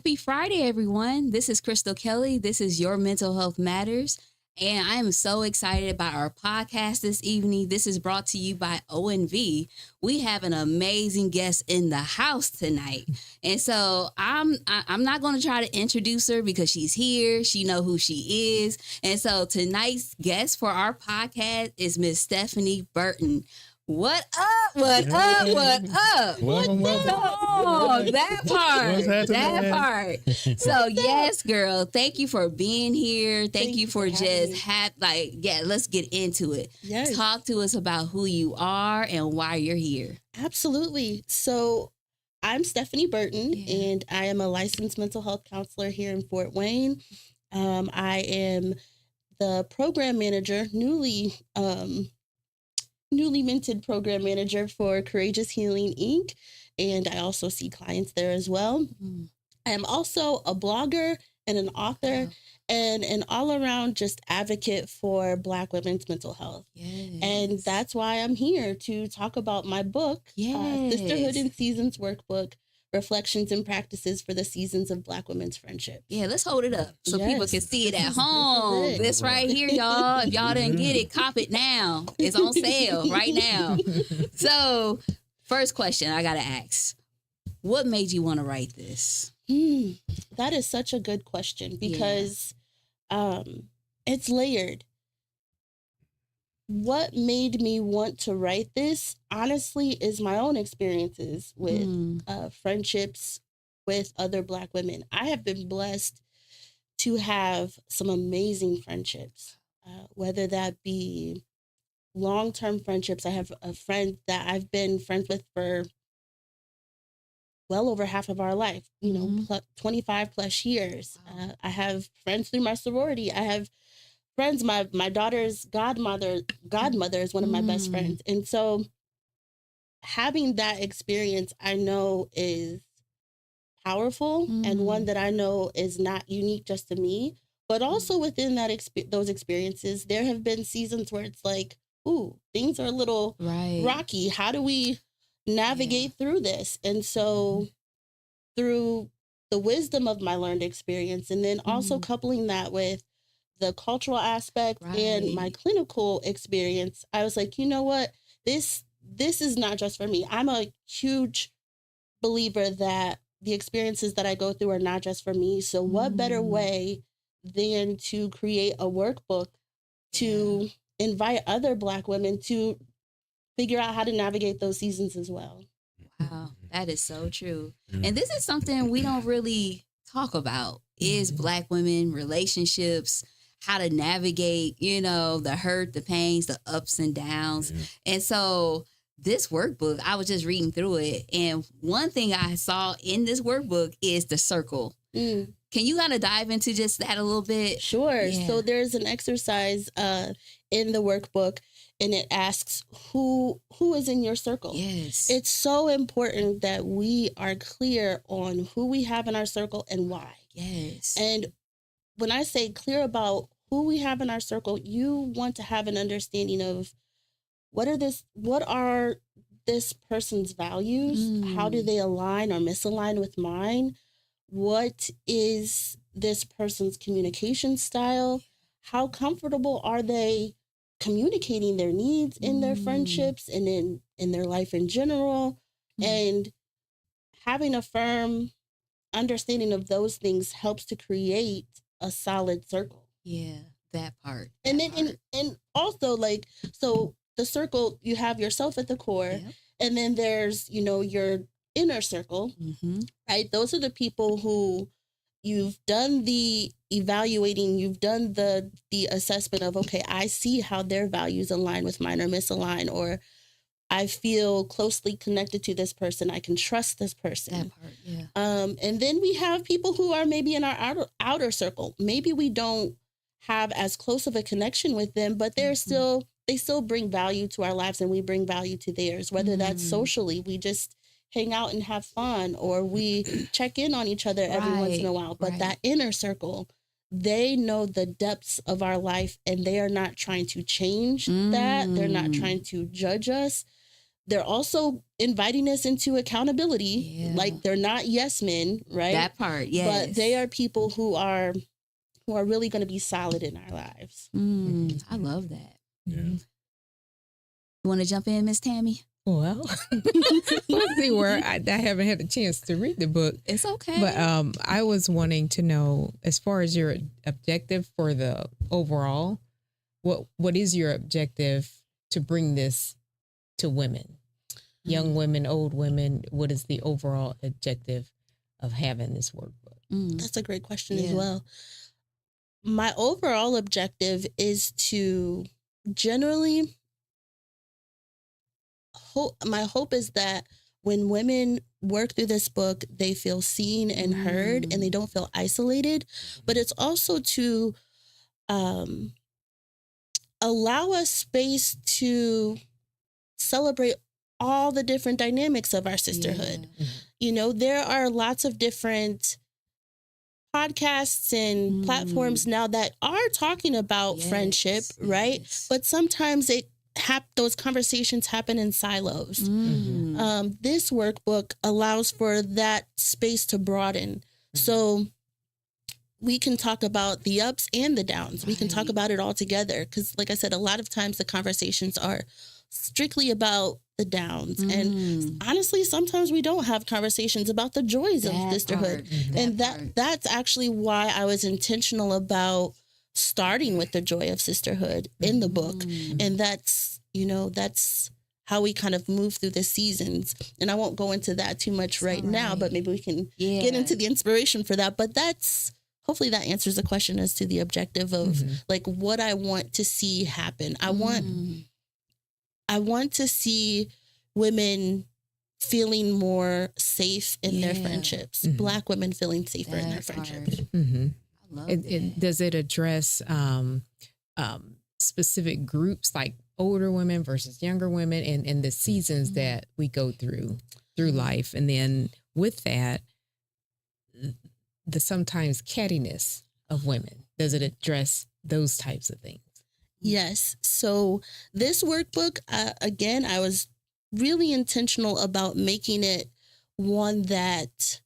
Happy Friday, everyone. This is Crystal Kelly. This is Your Mental Health Matters. And I am so excited about our podcast this evening. This is brought to you by ONV. We have an amazing guest in the house tonight. And so I'm not going to try to introduce her because she's here. She know who she is. And so tonight's guest for our podcast is Miss Stephanie Burton. What up? What up? What up? Welcome. Oh, that part. So yes, girl. Thank you for being here. Thank you for just let's get into it. Yes. Talk to us about who you are and why you're here. Absolutely. So I'm Stephanie Burton, and I am a licensed mental health counselor here in Fort Wayne. I am the program manager, newly minted program manager for Courageous Healing, Inc. And I also see clients there as well. Mm. I am also a blogger and an author and an all-around just advocate for Black women's mental health. Yes. And that's why I'm here to talk about my book, Sisterhood and Seasons Workbook, Reflections and Practices for the Seasons of Black Women's Friendship. Yeah, let's hold it up so people can see it at home. This right here, y'all. If y'all didn't get it, cop it now. It's on sale right now. So, first question I got to ask. What made you want to write this? That is such a good question because it's layered. What made me want to write this, honestly, is my own experiences with friendships with other Black women. I have been blessed to have some amazing friendships, whether that be long-term friendships. I have a friend that I've been friends with for well over half of our life, 25 plus years. Wow. I have friends through my sorority. I have friends, my daughter's godmother is one of my best friends. And so having that experience, I know is powerful and one that I know is not unique just to me, but also within that those experiences, there have been seasons where it's like, ooh, things are a little rocky. How do we navigate through this? And so through the wisdom of my learned experience, and then also coupling that with the cultural aspect and my clinical experience, I was like, you know what? This is not just for me. I'm a huge believer that the experiences that I go through are not just for me. So what better way than to create a workbook to invite other Black women to figure out how to navigate those seasons as well. Wow, that is so true. And this is something we don't really talk about is Black women, relationships, how to navigate, the hurt, the pains, the ups and downs. And so this workbook, I was just reading through it. And one thing I saw in this workbook is the circle. Can you kind of dive into just that a little bit? Sure. Yeah. So there's an exercise in the workbook, and it asks who is in your circle. Yes. It's so important that we are clear on who we have in our circle and why. Yes. And when I say clear about who we have in our circle, you want to have an understanding of what are this person's values? How do they align or misalign with mine? What is this person's communication style? How comfortable are they communicating their needs in their friendships and in their life in general? And having a firm understanding of those things helps to create a solid circle. Yeah, that part. And then and also so the circle, you have yourself at the core, and then there's, your inner circle, right? Those are the people who you've done the evaluating, you've done the assessment of, okay, I see how their values align with mine or misalign, or I feel closely connected to this person. I can trust this person. That part, yeah. And then we have people who are maybe in our outer circle. Maybe we don't have as close of a connection with them, but they still bring value to our lives and we bring value to theirs, whether that's socially, we just hang out and have fun, or we check in on each other every once in a while. But that inner circle, they know the depths of our life and they are not trying to change that. They're not trying to judge us. they're also inviting us into accountability. Yeah. Like, they're not yes men, right? That part, yes. But they are people who are really going to be solid in our lives. I love that. Yeah. You want to jump in, Miss Tammy? Well, let's see where I haven't had a chance to read the book. It's okay. But I was wanting to know, as far as your objective for the overall, what is your objective to bring this to women, young women, old women? What is the overall objective of having this workbook? That's a great question as well. My overall objective is to generally my hope is that when women work through this book, they feel seen and heard and they don't feel isolated. But it's also to allow us space to celebrate all the different dynamics of our sisterhood. Yeah. You know, there are lots of different podcasts and platforms now that are talking about friendship, right? Yes. But sometimes those conversations happen in silos. This workbook allows for that space to broaden. So we can talk about the ups and the downs. We can talk about it all together. Because like I said, a lot of times the conversations are strictly about the downs. And honestly, sometimes we don't have conversations about the joys of sisterhood. And that's actually why I was intentional about starting with the joy of sisterhood in the book. And that's how we kind of move through the seasons. And I won't go into that too much right now, but maybe we can get into the inspiration for that. But hopefully that answers the question as to the objective of like what I want to see happen. I want to see women feeling more safe in their friendships. Black women feeling safer in their friendships. I love that. Does it address specific groups like older women versus younger women and the seasons that we go through life? And then with that, the sometimes cattiness of women, does it address those types of things? Yes. So this workbook, again, I was really intentional about making it one that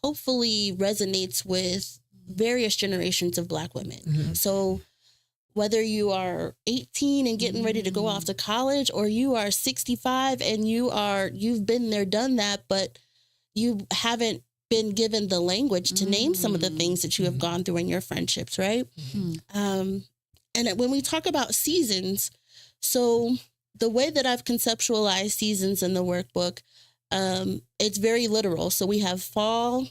hopefully resonates with various generations of Black women. So whether you are 18 and getting ready to go off to college, or you are 65 and you've been there, done that, but you haven't been given the language to name some of the things that you have gone through in your friendships, right? And when we talk about seasons, so the way that I've conceptualized seasons in the workbook, it's very literal. So we have fall,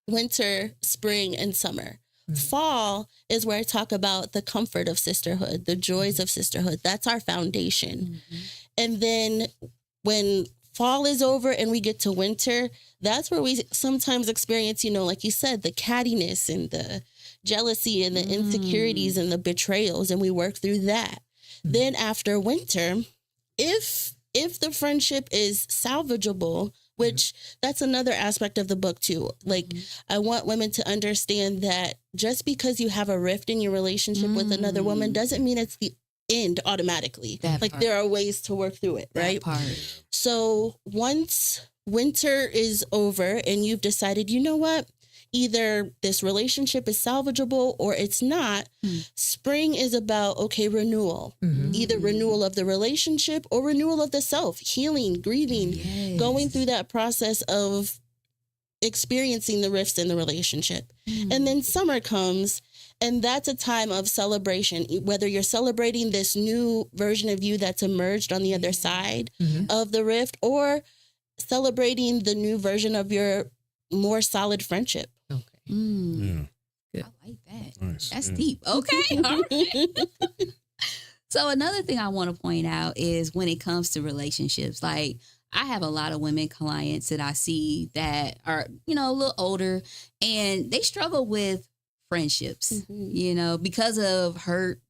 winter, spring, and summer. Fall is where I talk about the comfort of sisterhood, the joys of sisterhood. That's our foundation. And then when fall is over and we get to winter, that's where we sometimes experience, like you said, the cattiness and the jealousy and the insecurities and the betrayals, and we work through that. Then after winter, if the friendship is salvageable, which that's another aspect of the book too. Like, I want women to understand that just because you have a rift in your relationship with another woman doesn't mean it's the end automatically. There are ways to work through it, right? So once winter is over and you've decided, you know what? Either this relationship is salvageable or it's not. Spring is about, renewal. Either renewal of the relationship or renewal of the self, healing, grieving, going through that process of experiencing the rifts in the relationship. And then summer comes, and that's a time of celebration, whether you're celebrating this new version of you that's emerged on the other side of the rift, or celebrating the new version of your more solid friendship. I like that. Nice. That's deep. Okay. All right. So another thing I want to point out is when it comes to relationships, like I have a lot of women clients that I see that are, a little older, and they struggle with friendships, because of hurt,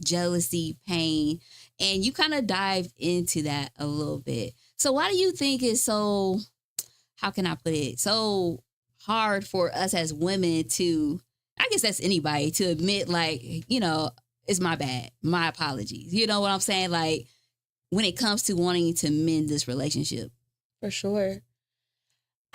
jealousy, pain. And you kind of dive into that a little bit. So why do you think it's so, how can I put it, so hard for us as women to, I guess that's anybody, to admit, like, it's my bad, my apologies. You know what I'm saying? Like, when it comes to wanting to mend this relationship? For sure.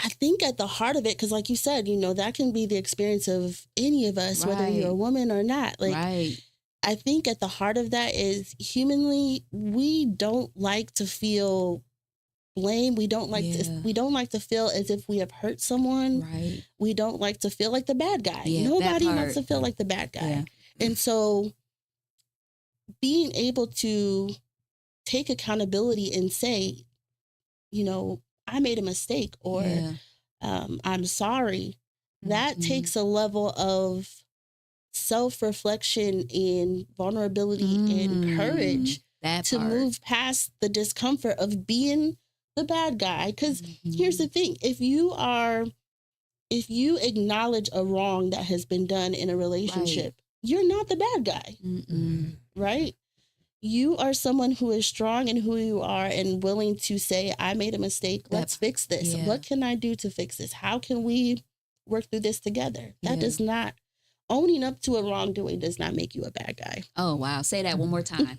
I think at the heart of it, because like you said, that can be the experience of any of us, whether you're a woman or not. Like, I think at the heart of that is humanly, we don't like to feel blame. We don't like to feel as if we have hurt someone. Right. We don't like to feel like the bad guy. Yeah, Nobody wants to feel like the bad guy. Yeah. And so being able to take accountability and say, I made a mistake, or I'm sorry, that takes a level of self-reflection and vulnerability and courage to move past the discomfort of being the bad guy. Because here's the thing, if you acknowledge a wrong that has been done in a relationship, you're not the bad guy, right? You are someone who is strong in who you are and willing to say, I made a mistake. Let's fix this. Yeah. What can I do to fix this? How can we work through this together? That does not, owning up to a wrongdoing does not make you a bad guy. Oh, wow. Say that one more time.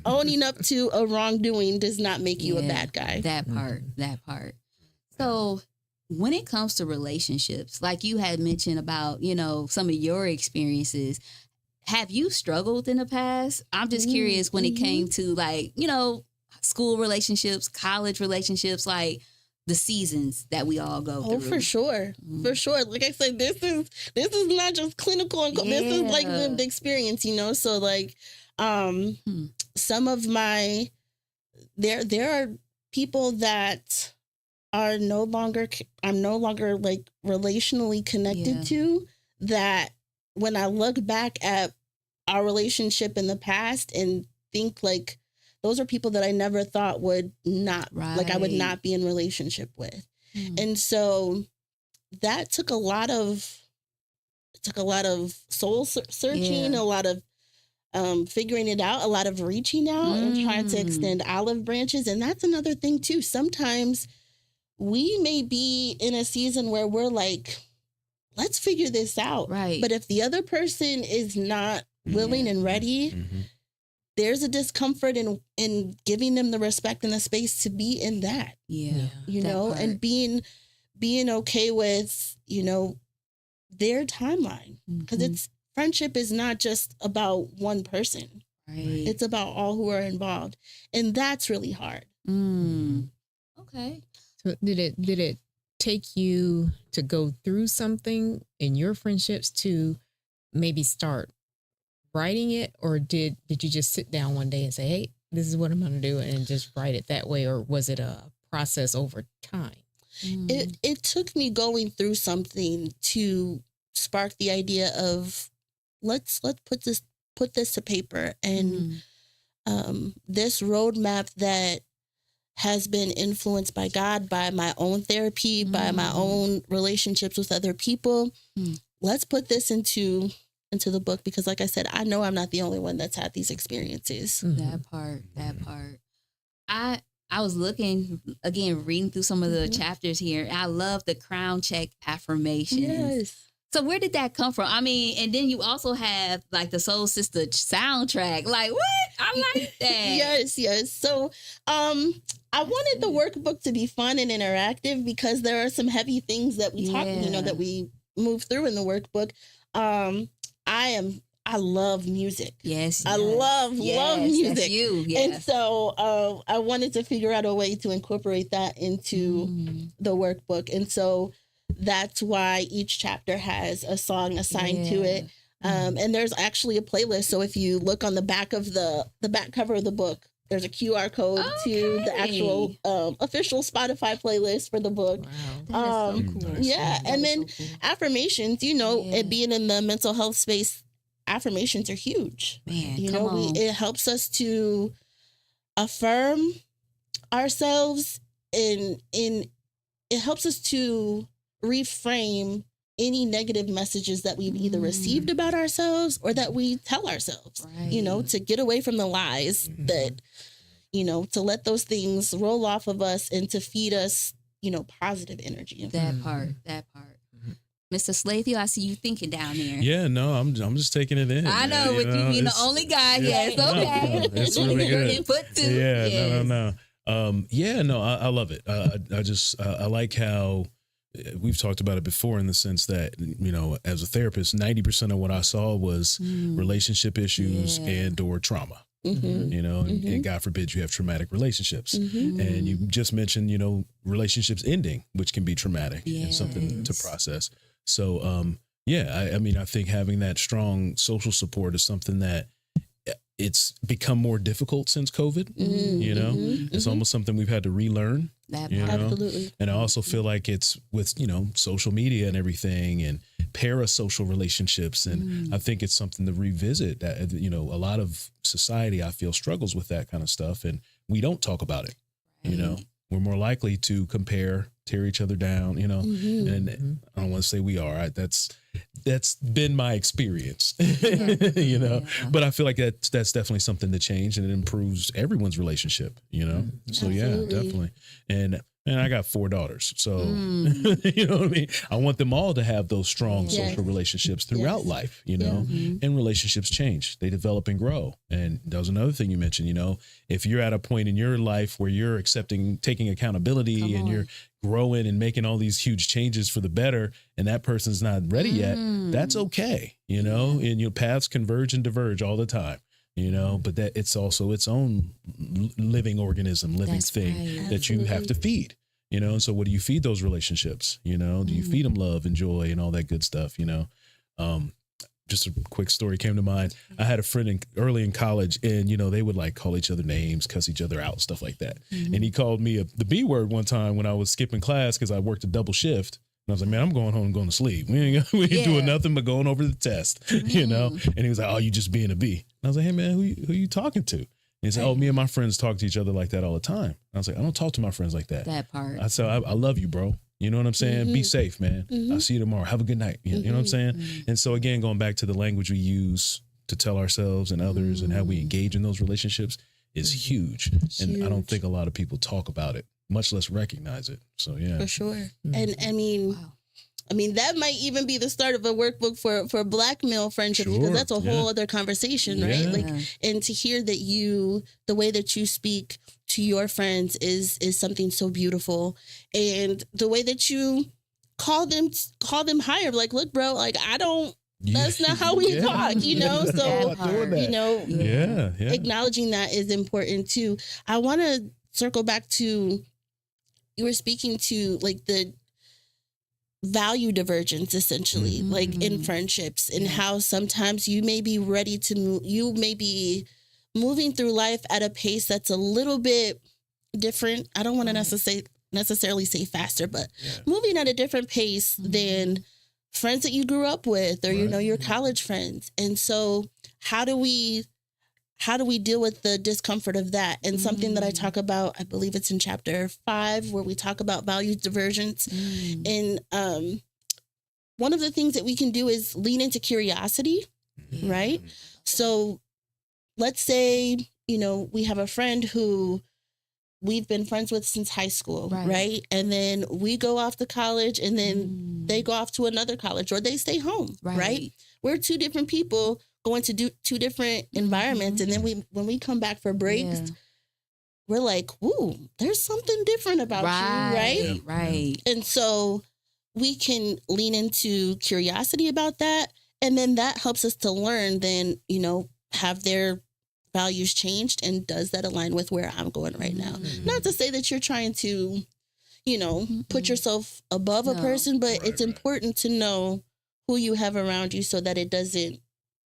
Owning up to a wrongdoing does not make you a bad guy. That part. So when it comes to relationships, like you had mentioned about, some of your experiences, have you struggled in the past? I'm just curious when it came to school relationships, college relationships, like the seasons that we all go through. Oh, for sure. For sure. Like I said, this is not just clinical. This is like lived experience, So like some of my, there are people that I'm no longer like relationally connected to, that when I look back at our relationship in the past and think like those are people that I never thought would not, like I would not be in relationship with. And so that took a lot of soul searching, a lot of figuring it out, a lot of reaching out and trying to extend olive branches. And that's another thing too. Sometimes we may be in a season where we're like, let's figure this out. Right. But if the other person is not willing and ready, there's a discomfort in giving them the respect and the space to be in that. And being okay with, their timeline. Because friendship is not just about one person. Right. It's about all who are involved. And that's really hard. Okay. So did it take you to go through something in your friendships to maybe start writing it, or did you just sit down one day and say, hey, this is what I'm going to do, and just write it that way, or was it a process over time? It took me going through something to spark the idea of let's put this to paper, and this roadmap that has been influenced by God, by my own therapy, by my own relationships with other people. Let's put this into the book, because like I said, I know I'm not the only one that's had these experiences. That part. I was looking, again, reading through some of the chapters here. I love the crown check affirmations. Yes. So where did that come from? I mean, and then you also have like the Soul Sister soundtrack. Like, what? I like that. Yes. So I wanted the workbook to be fun and interactive, because there are some heavy things that we talk, that we move through in the workbook. I love music. Yes. I love music. That's you. Yeah. And so I wanted to figure out a way to incorporate that into the workbook. And so that's why each chapter has a song assigned to it. And there's actually a playlist. So if you look on the back of the back cover of the book, there's a QR code to the actual official Spotify playlist for the book. Wow. That is so cool. Yeah. And then affirmations, it being in the mental health space, affirmations are huge. Man, it helps us to affirm ourselves, and it helps us to reframe any negative messages that we've either received about ourselves or that we tell ourselves, to get away from the lies that, to let those things roll off of us and to feed us, positive energy. That part. Mr. Slathiel, I see you thinking down there. Yeah, no, I'm just taking it in. I know, man, with you being the only guy. Yeah, it's okay. No, it's really Your good. input too. Yeah, Yes. no. Yeah, no, I love it. I like how we've talked about it before in the sense that, as a therapist, 90% of what I saw was relationship issues and or trauma. Mm-hmm. And God forbid you have traumatic relationships. Mm-hmm. And you just mentioned, relationships ending, which can be traumatic and something to Yes. process. So, I think having that strong social support is something that it's become more difficult since COVID. It's almost something we've had to relearn. That You know? Absolutely. And I also feel like it's with, social media and everything and parasocial relationships. And I think it's something to revisit that, a lot of society, I feel, struggles with that kind of stuff. And we don't talk about it. We're more likely to compare, tear each other down, and I don't want to say we are. That's been my experience, but I feel like that's definitely something to change, and it improves everyone's relationship, So yeah, Absolutely. definitely. And I got 4 daughters, so you know what I mean? I want them all to have those strong Yes. social relationships throughout Yes. life, and relationships change, they develop and grow. And that was another thing you mentioned, if you're at a point in your life where you're taking accountability Come and on. you're growing and making all these huge changes for the better, and that person's not ready yet, that's okay, and your paths converge and diverge all the time. But that it's also its own living organism, living That's thing right. that you have to feed, and so what do you feed those relationships? Do you feed them love and joy and all that good stuff? Just a quick story came to mind. I had a friend early in college, and they would like call each other names, cuss each other out, stuff like that. And he called me the B word one time when I was skipping class because I worked a double shift. And I was like, man, I'm going home and going to sleep. We ain't doing nothing but going over the test, And he was like, oh, you just being a B. And I was like, hey, man, who you talking to? And he said, oh, me and my friends talk to each other like that all the time. And I was like, I don't talk to my friends like that. That part. I said, I love you, bro. You know what I'm saying? Be safe, man. I'll see you tomorrow. Have a good night. You know what I'm saying? And so again, going back to the language we use to tell ourselves and others and how we engage in those relationships is huge. And I don't think a lot of people talk about it, much less recognize it. So yeah. For sure. And I mean, that might even be the start of a workbook for Black male friendships, because that's a whole other conversation, right? Like, and to hear that the way that you speak to your friends is something so beautiful, and the way that you call them higher, like, look, bro, like, that's not how we talk, So, acknowledging that is important too. I want to circle back to, you were speaking to like the value divergence, essentially, like in friendships, and how sometimes you may be ready to move, you may be moving through life at a pace that's a little bit different. I don't want to necessarily say faster, but moving at a different pace than friends that you grew up with, or, your college friends. And so how do we deal with the discomfort of that? And something that I talk about, I believe it's in chapter 5, where we talk about value divergence. And one of the things that we can do is lean into curiosity, right? So let's say, we have a friend who we've been friends with since high school, right? And then we go off to college, and then they go off to another college, or they stay home, right? We're 2 different people going to do 2 different environments. And then when we come back for breaks, we're like, ooh, there's something different about you, right? Right. And so we can lean into curiosity about that. And then that helps us to learn, then, have their values changed? And does that align with where I'm going right now? Not to say that you're trying to, put yourself above a person, but it's important to know who you have around you so that it doesn't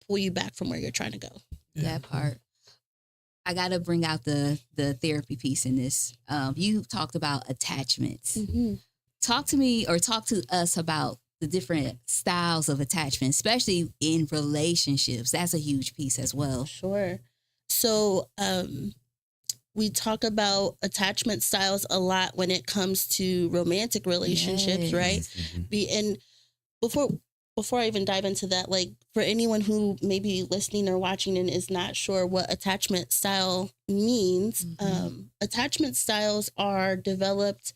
pull you back from where you're trying to go. That part. I got to bring out the therapy piece in this. You talked about attachments. Talk to us about the different styles of attachment, especially in relationships. That's a huge piece as well. Sure. So we talk about attachment styles a lot when it comes to romantic relationships, right? And before I even dive into that, like, for anyone who may be listening or watching and is not sure what attachment style means, attachment styles are developed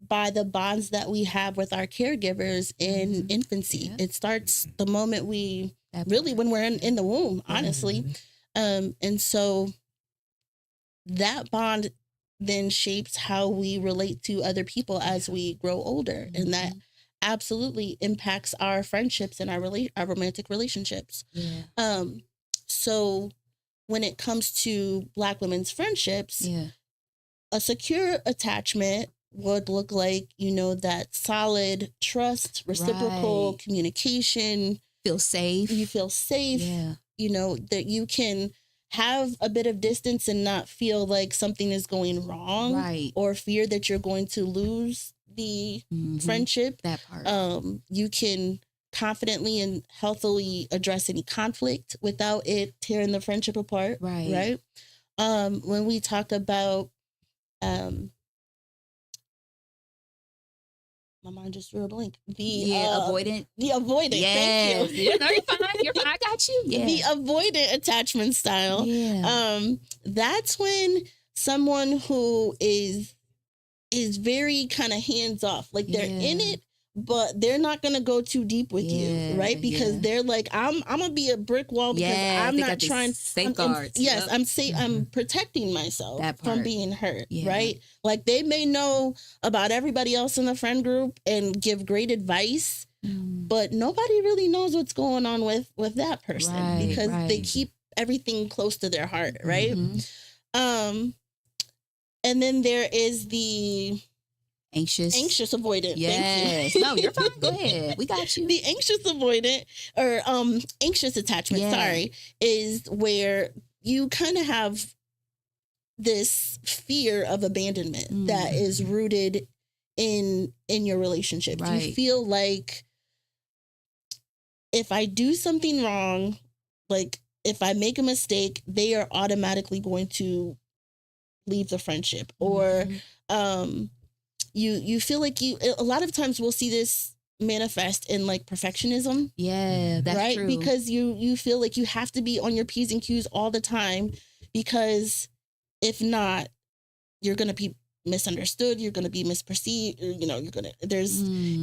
by the bonds that we have with our caregivers in infancy. Yeah. It starts the moment when we're in the womb, honestly. And so that bond then shapes how we relate to other people as we grow older. And that absolutely impacts our friendships and our romantic relationships. Yeah. So when it comes to Black women's friendships, a secure attachment would look like, that solid trust, reciprocal communication. Feel safe. You feel safe. Yeah. That you can have a bit of distance and not feel like something is going wrong. Right. Or fear that you're going to lose the friendship. That part. You can confidently and healthily address any conflict without it tearing the friendship apart. Right. When we talk about my mind just drew a blank. Avoidant. The avoidant. Yes. Thank you. No, you're fine. You're fine. I got you. Yeah. The avoidant attachment style. Yeah. That's when someone who is very kind of hands off, like they're in it, but they're not gonna go too deep with you, right? Because they're like, I'm gonna be a brick wall because I'm not trying safeguards. I'm protecting myself from being hurt, right? Like they may know about everybody else in the friend group and give great advice, but nobody really knows what's going on with that person because they keep everything close to their heart, right? And then there is the anxious avoidant. Yes. No, you're fine. Go ahead. We got you. The anxious avoidant or anxious attachment, is where you kind of have this fear of abandonment that is rooted in your relationship. Right. You feel like if I do something wrong, like if I make a mistake, they are automatically going to leave the friendship. Or you feel like a lot of times we'll see this manifest in like perfectionism. Yeah, that's right? true. Because you feel like you have to be on your P's and Q's all the time, because if not, you're going to be misunderstood, you're going to be misperceived,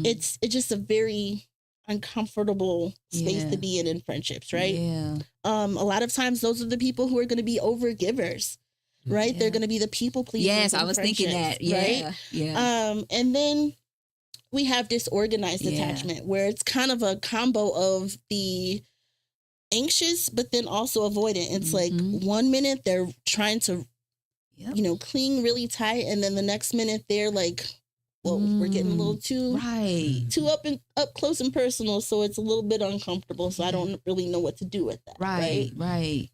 it's just a very uncomfortable space to be in friendships, right? Yeah. A lot of times those are the people who are going to be overgivers. Right? They're going to be the people pleasers. Yes, I was thinking that. Yeah. Right? Yeah. And then we have disorganized attachment, where it's kind of a combo of the anxious, but then also avoidant. It's like 1 minute they're trying to, cling really tight. And then the next minute they're like, well, we're getting a little too up close and personal. So it's a little bit uncomfortable. So I don't really know what to do with that. Right.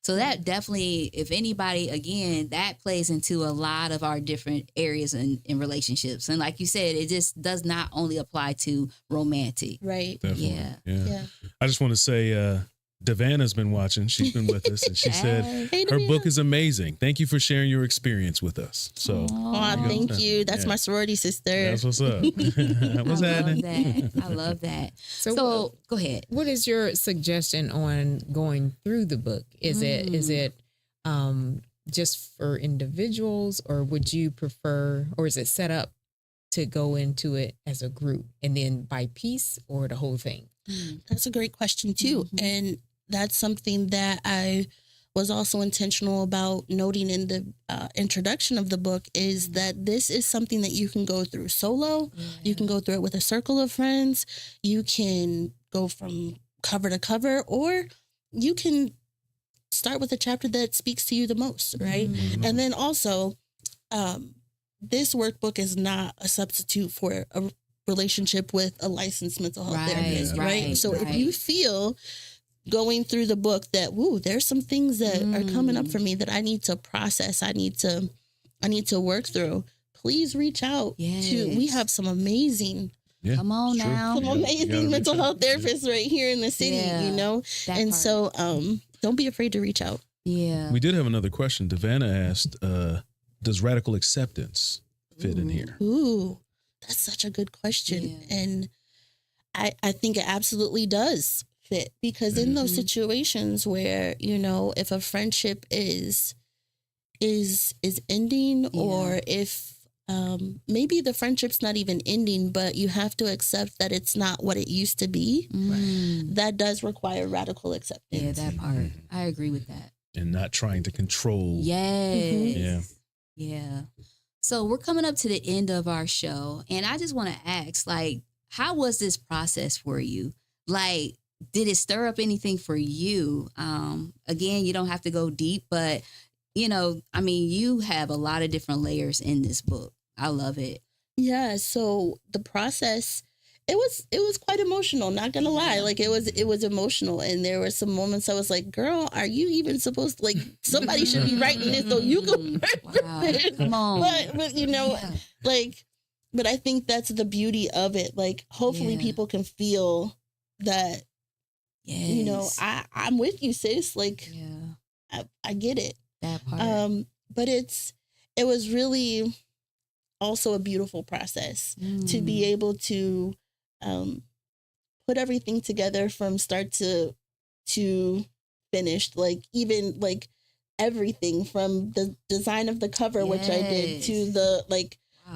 So that definitely, if anybody, again, that plays into a lot of our different areas in relationships. And like you said, it just does not only apply to romantic. Right. Definitely. Yeah. I just want to say, Davana's been watching. She's been with us, and she said her book is amazing. Thank you for sharing your experience with us. So, thank you. That's my sorority sister. That's what's up. What's happening? I love that. So go ahead. What is your suggestion on going through the book? Is it just for individuals, or would you prefer, or is it set up to go into it as a group and then by piece, or the whole thing? That's a great question too. And that's something that I was also intentional about noting in the introduction of the book, is that this is something that you can go through solo. You can go through it with a circle of friends. You can go from cover to cover, or you can start with a chapter that speaks to you the most, right? And then also, this workbook is not a substitute for a relationship with a licensed mental health therapist, right? So if you feel going through the book that, there's some things that are coming up for me that I need to process, I need to work through, please reach out to, we have some amazing, come on now, some amazing mental health therapists right here in the city, and so don't be afraid to reach out. We did have another question. Davana asked, does radical acceptance fit in here? That's such a good question. And I think it absolutely does fit, because in those situations where, if a friendship is ending, or if maybe the friendship's not even ending, but you have to accept that it's not what it used to be. That does require radical acceptance. Yeah, that part. I agree with that. And not trying to control. Yes. Yeah. So we're coming up to the end of our show, and I just want to ask, like, how was this process for you? Like, did it stir up anything for you? Again, you don't have to go deep, but I mean, you have a lot of different layers in this book. I love it. Yeah. So the process, it was quite emotional. Not gonna lie, like it was emotional, and there were some moments I was like, "Girl, are you even supposed to, like, somebody should be writing this so you can Wow. Come on." But like, but I think that's the beauty of it. Like, hopefully people can feel that. Yes. I'm with you, sis. Like, I get it. That part. But it was really also a beautiful process to be able to put everything together from start to finished. Like, even like everything from the design of the cover, which I did, to the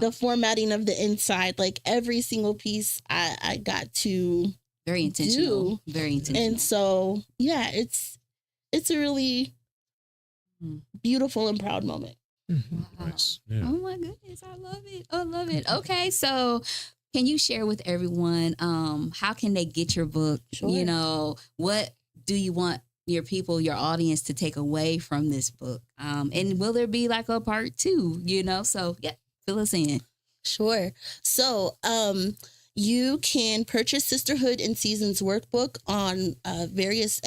the formatting of the inside, like every single piece I got to very intentional. do. Very intentional. And so, yeah, it's a really beautiful and proud moment. Wow. Nice. Yeah. Oh my goodness, I love it. I love it. Okay, so can you share with everyone how can they get your book? Sure. What do you want your people, your audience, to take away from this book? And will there be like a part 2? So yeah, fill us in. Sure. So you can purchase Sisterhood in Seasons workbook on various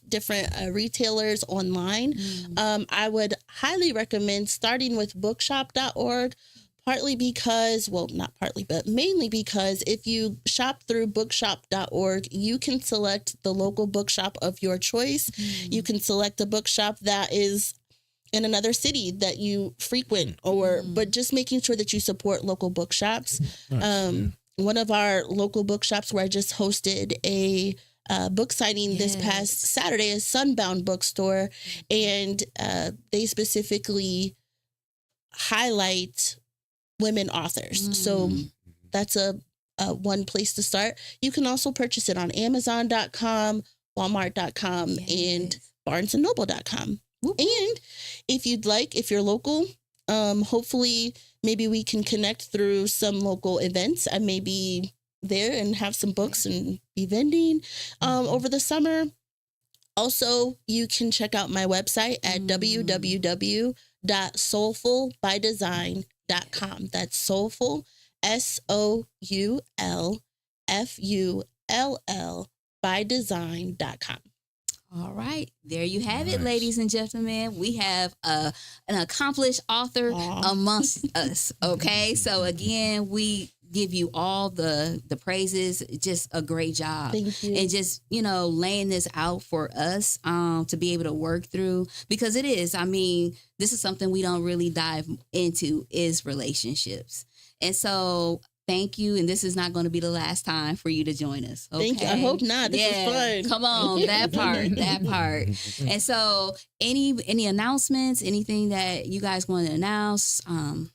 different retailers online. I would highly recommend starting with bookshop.org, partly because, well, not partly, but mainly because if you shop through bookshop.org, you can select the local bookshop of your choice. You can select a bookshop that is in another city that you frequent, but just making sure that you support local bookshops. One of our local bookshops where I just hosted a book signing this past Saturday is Sunbound Bookstore, and they specifically highlight women authors. So that's a one place to start. You can also purchase it on Amazon.com, Walmart.com, and BarnesandNoble.com. And if you'd like, if you're local, hopefully maybe we can connect through some local events. I may be there and have some books and be vending over the summer. Also, you can check out my website at www.soulfullbydesign.com. That's SoulFull, SoulFull bydesign.com. All right. There you have it, ladies and gentlemen. We have an accomplished author amongst us. Okay. So again, we give you all the praises. Just a great job. Thank you. And just, laying this out for us to be able to work through, because it is, I mean, this is something we don't really dive into, is relationships. And so thank you. And this is not going to be the last time for you to join us. Okay? Thank you. I hope not. This is fun. Come on. That part. And so any announcements, anything that you guys want to announce for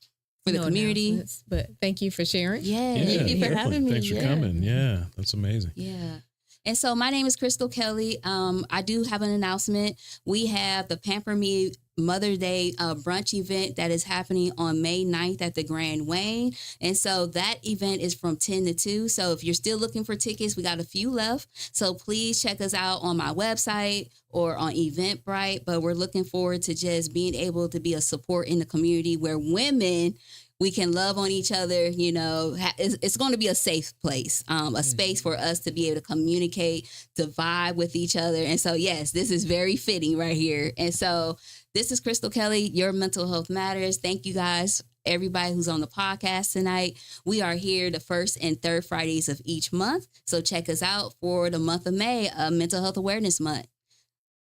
the community? But thank you for sharing. Thank you for having me. Thanks for coming. Yeah, that's amazing. Yeah. And so my name is Crystal Kelly. I do have an announcement. We have the Pamper Me Mother's Day brunch event that is happening on May 9th at the Grand Wayne. And so that event is from 10 to 2. So if you're still looking for tickets, we got a few left. So please check us out on my website or on Eventbrite. But we're looking forward to just being able to be a support in the community where women, we can love on each other. It's going to be a safe place, a space for us to be able to communicate, to vibe with each other. And so, yes, this is very fitting right here. And so this is Crystal Kelly, Your Mental Health Matters. Thank you guys, everybody who's on the podcast tonight. We are here the first and third Fridays of each month. So check us out for the month of May, Mental Health Awareness Month.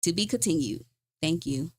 To be continued. Thank you.